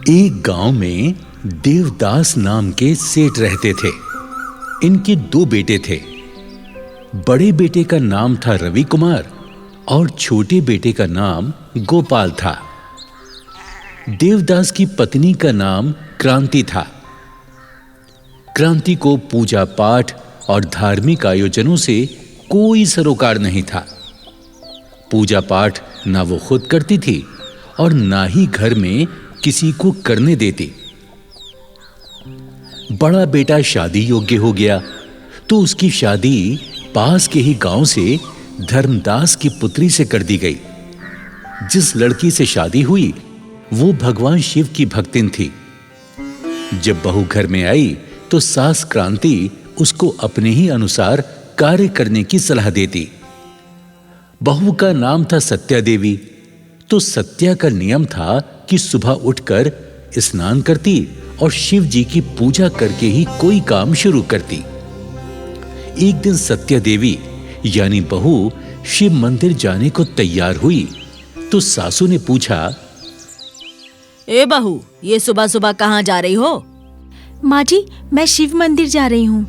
एक गांव में देवदास नाम के सेठ रहते थे। इनके 2 बेटे थे। बड़े बेटे का नाम था रवि कुमार और छोटे बेटे का नाम गोपाल था। देवदास की पत्नी का नाम क्रांति था। क्रांति को पूजा पाठ और धार्मिक आयोजनों से कोई सरोकार नहीं था। पूजा पाठ ना वो खुद करती थी और ना ही घर में किसी को करने देती। बड़ा बेटा शादी योग्य हो गया तो उसकी शादी पास के ही गांव से धर्मदास की पुत्री से कर दी गई। जिस लड़की से शादी हुई वो भगवान शिव की भक्तिन थी। जब बहू घर में आई तो सास क्रांति उसको अपने ही अनुसार कार्य करने की सलाह देती। बहू का नाम था सत्या देवी। तो सत्या का नियम था कि सुबह उठकर स्नान करती और शिव जी की पूजा करके ही कोई काम शुरू करती। एक दिन सत्या देवी यानी बहू शिव मंदिर जाने को तैयार हुई तो सासू ने पूछा, ए बहू, ये सुबह सुबह कहाँ जा रही हो? माँ जी, मैं शिव मंदिर जा रही हूँ।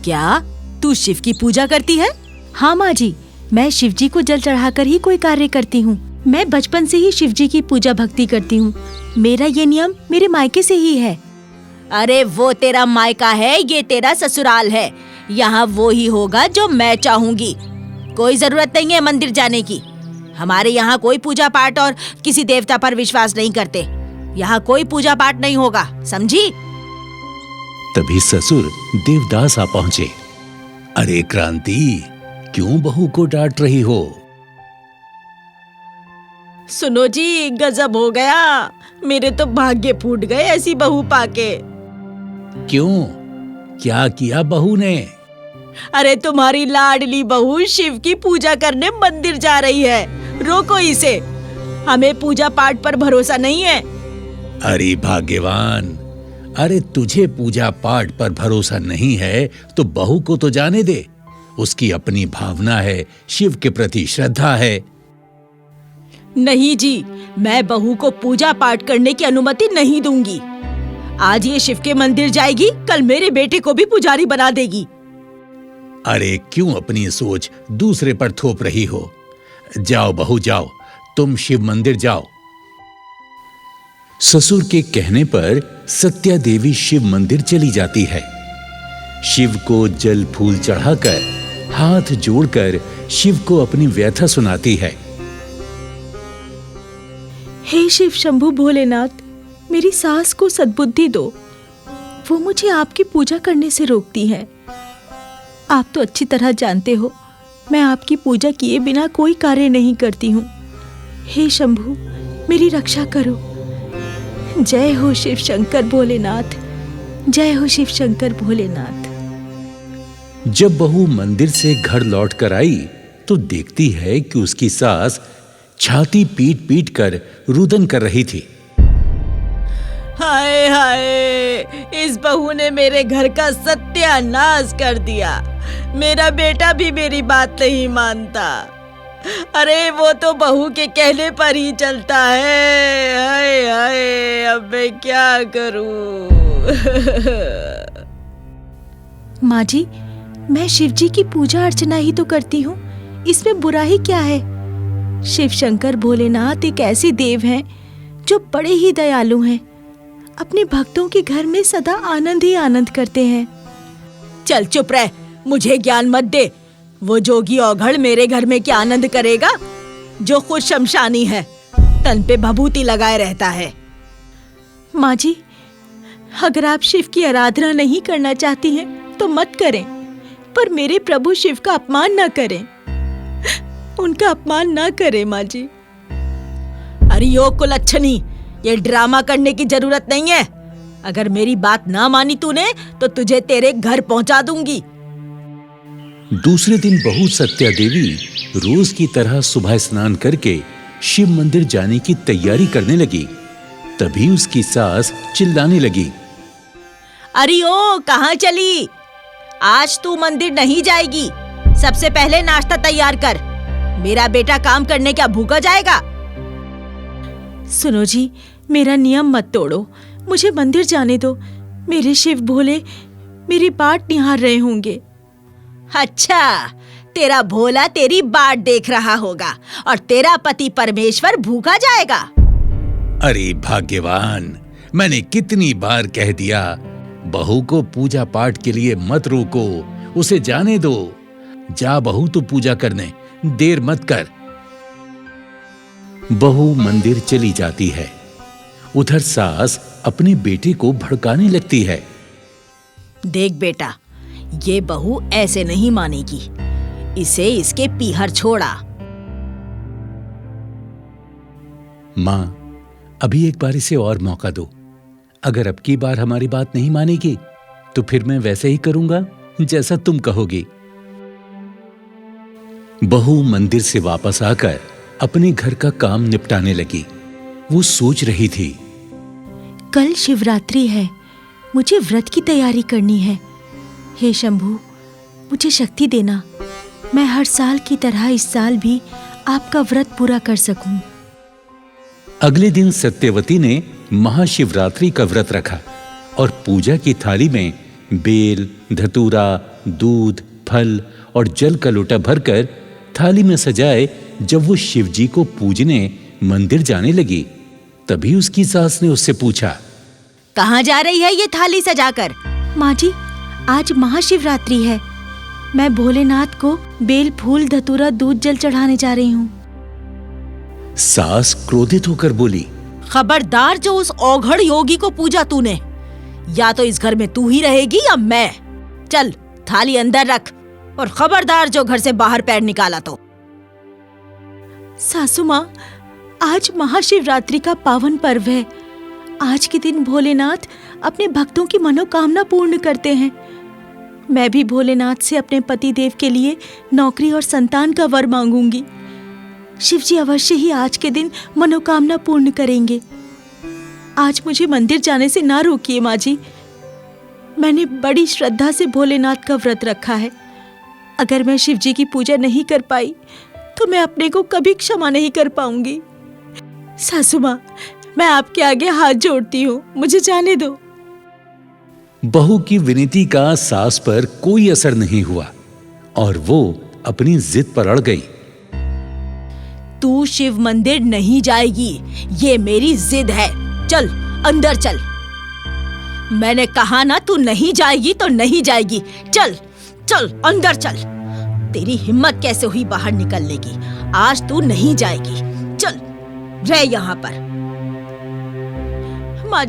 क्या तू शिव की पूजा करती है? हाँ माँ जी, मैं शिव जी को जल चढ़ाकर ही कोई कार्य करती हूँ। मैं बचपन से ही शिव जी की पूजा भक्ति करती हूँ। मेरा ये नियम मेरे मायके से ही है। अरे वो तेरा मायका है, ये तेरा ससुराल है। यहाँ वो ही होगा जो मैं चाहूंगी। कोई जरूरत नहीं है मंदिर जाने की। हमारे यहाँ कोई पूजा पाठ और किसी देवता पर विश्वास नहीं करते। यहाँ कोई पूजा पाठ नहीं होगा, समझी? तभी ससुर देवदास आ पहुंचे। अरे क्रांति, क्यों बहू को डांट रही हो? सुनो जी, गजब हो गया। मेरे तो भाग्य फूट गए ऐसी बहू पाके। क्यों, क्या किया बहू ने? अरे तुम्हारी लाडली बहू शिव की पूजा करने मंदिर जा रही है। रोको इसे, हमें पूजा पाठ पर भरोसा नहीं है। अरे भाग्यवान, अरे तुझे पूजा पाठ पर भरोसा नहीं है तो बहू को तो जाने दे। उसकी अपनी भावना है, शिव के प्रति श्रद्धा है। नहीं जी, मैं बहू को पूजा पाठ करने की अनुमति नहीं दूंगी। आज ये शिव के मंदिर जाएगी, कल मेरे बेटे को भी पुजारी बना देगी। अरे क्यों अपनी सोच दूसरे पर थोप रही हो? जाओ बहू जाओ, तुम शिव मंदिर जाओ। ससुर के कहने पर सत्या देवी शिव मंदिर चली जाती है। शिव को जल फूल चढ़ाकर, हाथ जोड़कर शिव को अपनी व्यथा सुनाती है। हे शिव शंभु भोलेनाथ, मेरी सास को सद्बुद्धि दो। वो मुझे आपकी पूजा करने से रोकती है। आप तो अच्छी तरह जानते हो मैं आपकी पूजा किए बिना कोई कार्य नहीं करती हूँ। हे शंभु, मेरी रक्षा करो। जय हो शिव शंकर भोलेनाथ, जय हो शिव शंकर भोलेनाथ। जब बहू मंदिर से घर लौट कर आई तो देखती है कि उसकी सास छाती पीट पीट कर रुदन कर रही थी। हाय हाय, इस बहू ने मेरे घर का सत्यानाश कर दिया। मेरा बेटा भी मेरी बात नहीं मानता। अरे वो तो बहू के कहने पर ही चलता है। हाय हाय, अब मैं क्या करूं? माँ जी, मैं शिव जी की पूजा अर्चना ही तो करती हूँ, इसमें बुरा ही क्या है? शिव शंकर भोलेनाथ एक ऐसे देव हैं जो बड़े ही दयालु हैं। अपने भक्तों के घर में सदा आनंद ही आनंद करते हैं। चल चुप रह, मुझे ज्ञान मत दे। वो जोगी औघड़ मेरे घर में क्या आनंद करेगा जो खुद शमशानी है, तन पे भभूति लगाए रहता है। माँ जी, अगर आप शिव की आराधना नहीं करना चाहती हैं तो मत करें, पर मेरे प्रभु शिव का अपमान न करें। उनका अपमान ना करें माँ जी। अरे यो कुलच्छनी, ये ड्रामा करने की जरूरत नहीं है। अगर मेरी बात ना मानी तूने तो तुझे तेरे घर पहुंचा दूंगी। दूसरे दिन बहू सत्या देवी रोज की तरह सुबह स्नान करके शिव मंदिर जाने की तैयारी करने लगी। तभी उसकी सास चिल्लाने लगी, अरे ओ, कहाँ चली? आज तू मंदिर नहीं जाएगी। सबसे पहले नाश्ता तैयार कर। मेरा बेटा काम करने क्या भूखा जाएगा? सुनो जी, मेरा नियम मत तोड़ो, मुझे मंदिर जाने दो। मेरे शिव भोले मेरी बाट निहार रहे होंगे। अच्छा, तेरा भोला तेरी बाट देख रहा होगा और तेरा पति परमेश्वर भूखा जाएगा। अरे भाग्यवान, मैंने कितनी बार कह दिया, बहू को पूजा पाठ के लिए मत रोको, उसे जाने दो। जा बहू तो पूजा करने, देर मत कर। बहू मंदिर चली जाती है। उधर सास अपने बेटे को भड़काने लगती है। देख बेटा, ये बहू ऐसे नहीं मानेगी, इसे इसके पीहर छोड़ा। माँ, अभी एक बार इसे और मौका दो। अगर अब की बार हमारी बात नहीं मानेगी तो फिर मैं वैसे ही करूंगा जैसा तुम कहोगी। बहू मंदिर से वापस आकर अपने घर का काम निपटाने लगी। वो सोच रही थी, कल शिवरात्रि है, मुझे व्रत की तैयारी करनी है। हे शंभू, मुझे शक्ति देना, मैं हर साल की तरह इस साल भी आपका व्रत पूरा कर सकूं। अगले दिन सत्यवती ने महाशिवरात्रि का व्रत रखा और पूजा की थाली में बेल, धतूरा, दूध, फल और जल का लोटा भरकर थाली में सजाए जब वो शिवजी को पूजने मंदिर जाने लगी, तभी उसकी सास ने उससे पूछा, कहाँ जा रही है ये थाली सजाकर? माँ जी, आज महाशिवरात्रि है, मैं भोलेनाथ को बेल, फूल, धतूरा, दूध, जल चढ़ाने जा रही हूँ। सास क्रोधित होकर बोली, खबरदार, जो उस औघड़ योगी को पूजा तूने, या तो इस घर में तू ही रहेगी या मैं। चल थाली अंदर रख और खबरदार जो घर से बाहर पैर निकाला तो। सासू माँ, आज महाशिवरात्रि का पावन पर्व है। आज के दिन भोलेनाथ अपने भक्तों की मनोकामना पूर्ण करते हैं। मैं भी भोलेनाथ से अपने पति देव के लिए नौकरी और संतान का वर मांगूंगी। शिवजी अवश्य ही आज के दिन मनोकामना पूर्ण करेंगे। आज मुझे मंदिर जाने से ना रोकिए माँ जी। मैंने बड़ी श्रद्धा से भोलेनाथ का व्रत रखा है। अगर मैं शिवजी की पूजा नहीं कर पाई तो मैं अपने को कभी क्षमा नहीं कर पाऊंगी। सासू माँ, मैं आपके आगे हाथ जोड़ती हूँ, मुझे जाने दो। बहू की विनती का सास पर कोई असर नहीं हुआ और वो अपनी जिद पर अड़ गई। तू शिव मंदिर नहीं जाएगी, ये मेरी जिद है। चल अंदर चल। मैंने कहा ना, तू नहीं जाएगी तो नहीं जाएगी। चल चल अंदर चल। तेरी हिम्मत कैसे हुई बाहर निकलने की? आज तू नहीं जाएगी। चल रह यहाँ पर। माँ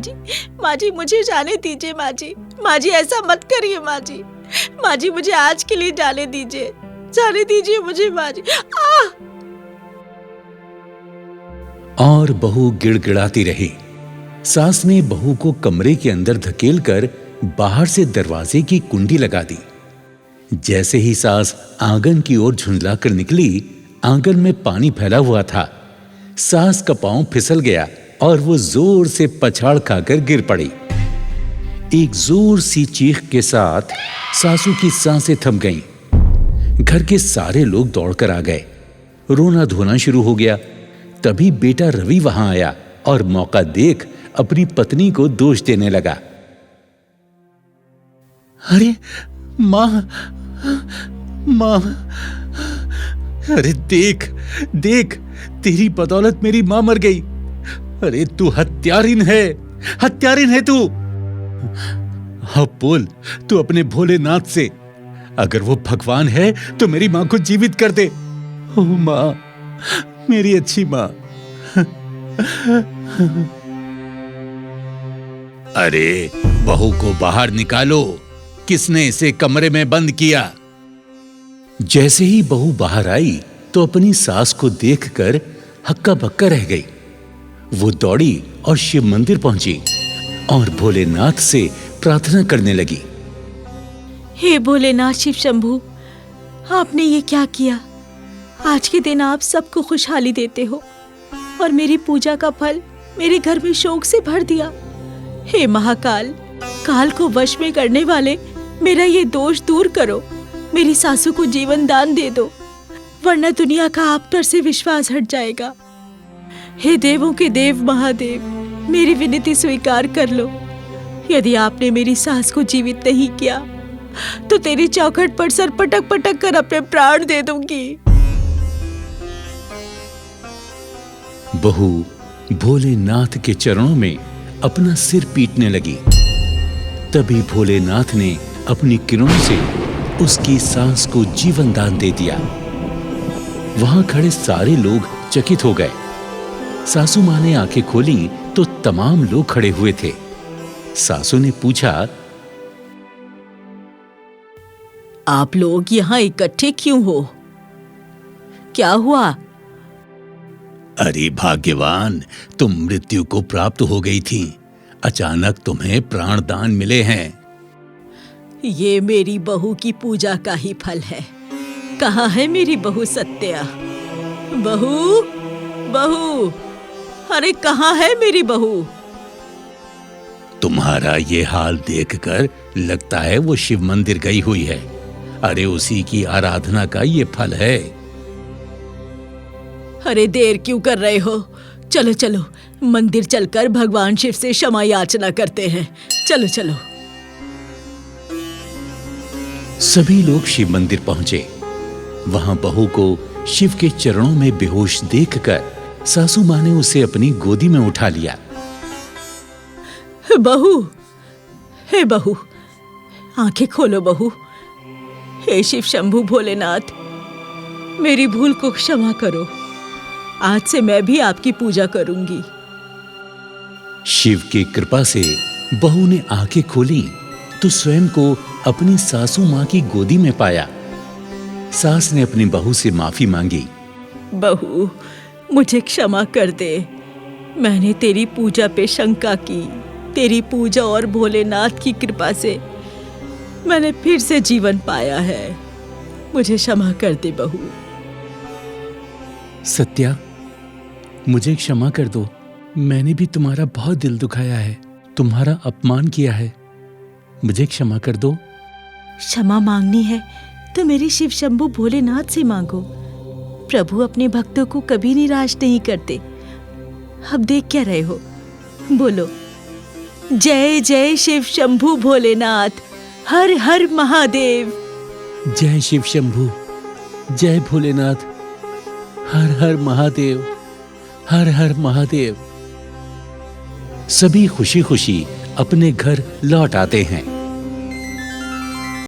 जी मुझे जाने दीजिए। माँ जी ऐसा मत करिए। माँ जी मुझे आज के लिए जाने दीजिए मुझे माँ जी। और बहू गिड़गिड़ाती रही। सास ने बहू को कमरे के अंदर धकेलकर बाहर से दरवाजे की कुंडी लगा दी। जैसे ही सास आंगन की ओर झुंझलाकर निकली, आंगन में पानी फैला हुआ था। सास का पांव फिसल गया और वो जोर से पछाड़ खाकर गिर पड़ी। एक जोर सी चीख के साथ सासू की सांसें थम गईं। घर के सारे लोग दौड़कर आ गए। रोना धोना शुरू हो गया। तभी बेटा रवि वहां आया और मौका देख अपनी पत्नी को दोष देने लगा। अरे मां, अरे देख देख, तेरी बदौलत मेरी मां मर गई। अरे तू हत्यारिन है तू। अब बोल, तू अपने भोलेनाथ से, अगर वो भगवान है तो मेरी मां को जीवित कर दे। ओ मां, मेरी अच्छी मां। अरे बहू को बाहर निकालो, किसने इसे कमरे में बंद किया? जैसे ही बहू बाहर आई तो अपनी सास को देखकर हक्का बक्का रह गई। वो दौड़ी और शिव मंदिर पहुंची और भोलेनाथ से प्रार्थना करने लगी। हे भोलेनाथ शिव शंभू, आपने ये क्या किया? आज के दिन आप सबको खुशहाली देते हो और मेरी पूजा का फल मेरे घर में शोक से भर दिया। हे महाकाल, काल को वश में करने वाले, मेरा ये दोष दूर करो। मेरी सासू को जीवन दान दे दो, वरना दुनिया का आप पर से विश्वास हट जाएगा। हे देवों के देव महादेव, मेरी विनती स्वीकार कर लो। यदि आपने मेरी सास को जीवित नहीं किया तो तेरी चौखट पर सर पटक पटक कर अपने प्राण दे दूंगी। बहू भोलेनाथ के चरणों में अपना सिर पीटने लगी। तभी भोलेनाथ ने अपनी किरणों से उसकी सांस को जीवन दान दे दिया। वहां खड़े सारे लोग चकित हो गए। सासू मां ने आंखें खोली तो तमाम लोग खड़े हुए थे। सासू ने पूछा, आप लोग यहाँ इकट्ठे क्यों हो? क्या हुआ? अरे भाग्यवान, तुम मृत्यु को प्राप्त हो गई थी। अचानक तुम्हें प्राण दान मिले हैं। ये मेरी बहू की पूजा का ही फल है। कहाँ है मेरी बहू सत्या? बहू, बहू, अरे कहाँ है मेरी बहू? तुम्हारा ये हाल देखकर लगता है वो शिव मंदिर गई हुई है। अरे उसी की आराधना का ये फल है। अरे देर क्यों कर रहे हो? चलो चलो मंदिर चलकर भगवान शिव से क्षमा याचना करते हैं। चलो चलो। सभी लोग शिव मंदिर पहुंचे। वहां बहू को शिव के चरणों में बेहोश देखकर सासू मां ने उसे अपनी गोदी में उठा लिया। बहू, हे बहू, आंखें खोलो बहू। हे शिव शंभू भोलेनाथ, मेरी भूल को क्षमा करो। आज से मैं भी आपकी पूजा करूंगी। शिव की कृपा से बहू ने आंखें खोली तो स्वयं को अपनी सासू मां की गोदी में पाया। सास ने अपनी बहू से माफी मांगी। बहू, मुझे क्षमा कर दे। मैंने तेरी पूजा पे शंका की। तेरी पूजा और भोलेनाथ की कृपा से मैंने फिर से जीवन पाया है। मुझे क्षमा कर दे बहू। सत्या, मुझे क्षमा कर दो। मैंने भी तुम्हारा बहुत दिल दुखाया है, तुम्हारा अपमान किया है। मुझे क्षमा कर दो। क्षमा मांगनी है तो मेरी शिव शंभू भोलेनाथ से मांगो। प्रभु अपने भक्तों को कभी निराश नहीं करते। अब देख क्या रहे हो? बोलो, जय जय शिव शंभू भोलेनाथ, हर हर महादेव। जय शिव शंभू, जय भोलेनाथ, हर हर महादेव, हर हर महादेव। सभी खुशी खुशी अपने घर लौट आते हैं।